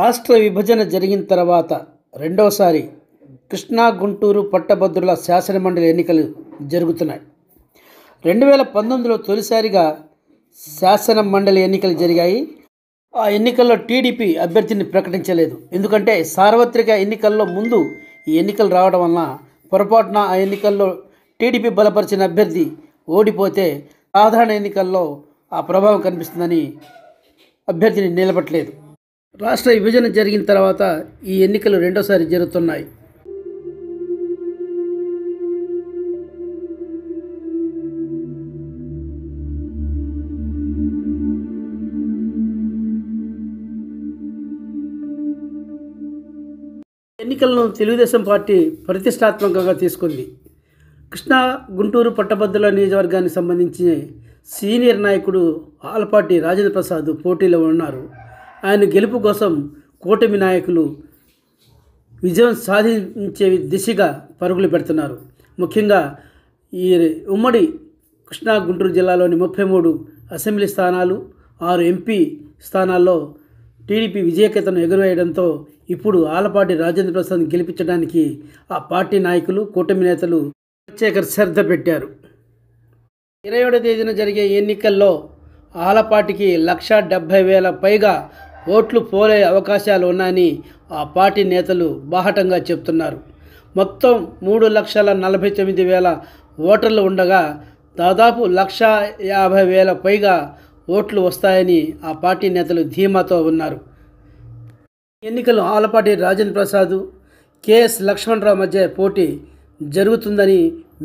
రాష్ట్ర విభజన జరిగిన తర్వాత రెండవసారి కృష్ణా గుంటూరు పట్టభద్రుల శాసనమండలి ఎన్నికలు జరుగుతున్నాయి. 2019లో తొలిసారిగా శాసన మండలి ఎన్నికలు జరిగాయి. ఆ ఎన్నికల్లో టీడీపీ అభ్యర్థిని ప్రకటించలేదు. ఎందుకంటే సార్వత్రిక ఎన్నికల్లో ముందు ఈ ఎన్నికలు రావడం వలన పొరపాటున ఆ ఎన్నికల్లో టీడీపీ బలపరిచిన అభ్యర్థి ఓడిపోతే సాధారణ ఎన్నికల్లో ఆ ప్రభావం కనిపిస్తుందని అభ్యర్థిని నిలబట్టలేదు. రాష్ట్ర విభజన జరిగిన తర్వాత ఈ ఎన్నికలు రెండోసారి జరుగుతున్నాయి. ఎన్నికలను తెలుగుదేశం పార్టీ ప్రతిష్టాత్మకంగా తీసుకుంది. కృష్ణా గుంటూరు పట్టభద్రుల నియోజకవర్గానికి సంబంధించి సీనియర్ నాయకుడు ఆలపాటి రాజేంద్ర ప్రసాద్ పోటీలో ఉన్నారు. ఆయన గెలుపు కోసం కూటమి నాయకులు విజయం సాధించే దిశగా పరుగులు పెడుతున్నారు. ముఖ్యంగా ఈ ఉమ్మడి కృష్ణా గుంటూరు జిల్లాలోని 33 అసెంబ్లీ స్థానాలు, 6 ఎంపీ స్థానాల్లో టీడీపీ విజయకేతను ఎగురవేయడంతో ఇప్పుడు ఆలపాటి రాజేంద్ర ప్రసాద్ గెలిపించడానికి ఆ పార్టీ నాయకులు, కూటమి నేతలు ప్రత్యేక శ్రద్ధ పెట్టారు. 27వ తేదీన జరిగే ఎన్నికల్లో ఆలపాటికి 1,70,000 పైగా ఓట్లు పోలే అవకాశాలు ఉన్నాయని ఆ పార్టీ నేతలు బాహటంగా చెప్తున్నారు. మొత్తం 3,49,000 ఓటర్లు ఉండగా దాదాపు 1,50,000 పైగా ఓట్లు వస్తాయని ఆ పార్టీ నేతలు ధీమాతో ఉన్నారు. ఎన్నికలు ఆలపాటి రాజేంద్ర ప్రసాద్, కెఎస్ లక్ష్మణరావు మధ్య పోటీ జరుగుతుందని,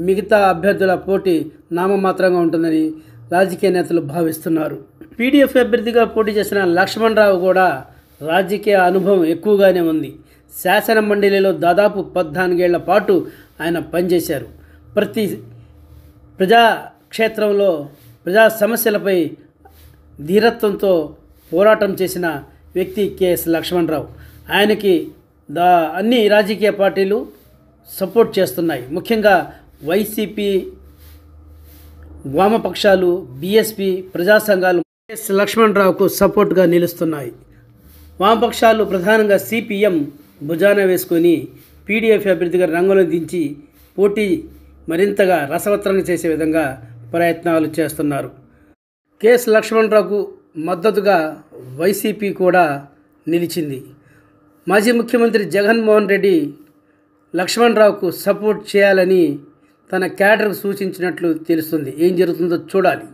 మిగతా అభ్యర్థుల పోటీ నామమాత్రంగా ఉంటుందని రాజకీయ నేతలు భావిస్తున్నారు. పీడీఎఫ్ అభ్యర్థిగా పోటీ చేసిన లక్ష్మణరావు కూడా రాజకీయ అనుభవం ఎక్కువగానే ఉంది. శాసన మండలిలో దాదాపు 14 ఏళ్ల పాటు ఆయన పనిచేశారు. ప్రతి ప్రజాక్షేత్రంలో ప్రజా సమస్యలపై ధీరత్వంతో పోరాటం చేసిన వ్యక్తి కెఎస్ లక్ష్మణరావు. ఆయనకి అన్ని రాజకీయ పార్టీలు సపోర్ట్ చేస్తున్నాయి. ముఖ్యంగా వైసీపీ, వామపక్షాలు, బీఎస్పీ, ప్రజా సంఘాలు కెఎస్ లక్ష్మణరావుకు సపోర్ట్గా నిలుస్తున్నాయి. వామపక్షాలు ప్రధానంగా సిపిఎం భుజాన వేసుకొని పీడీఎఫ్ అభ్యర్థిగా రంగంలో దించి పోటీ మరింతగా రసవత్తరంగా చేసే విధంగా ప్రయత్నాలు చేస్తున్నారు. కెఎస్ లక్ష్మణరావుకు మద్దతుగా వైసీపీ కూడా నిలిచింది. మాజీ ముఖ్యమంత్రి జగన్మోహన్ రెడ్డి లక్ష్మణరావుకు సపోర్ట్ చేయాలని తన క్యాడర్కు సూచించినట్లు తెలుస్తుంది. ఏం జరుగుతుందో చూడాలి.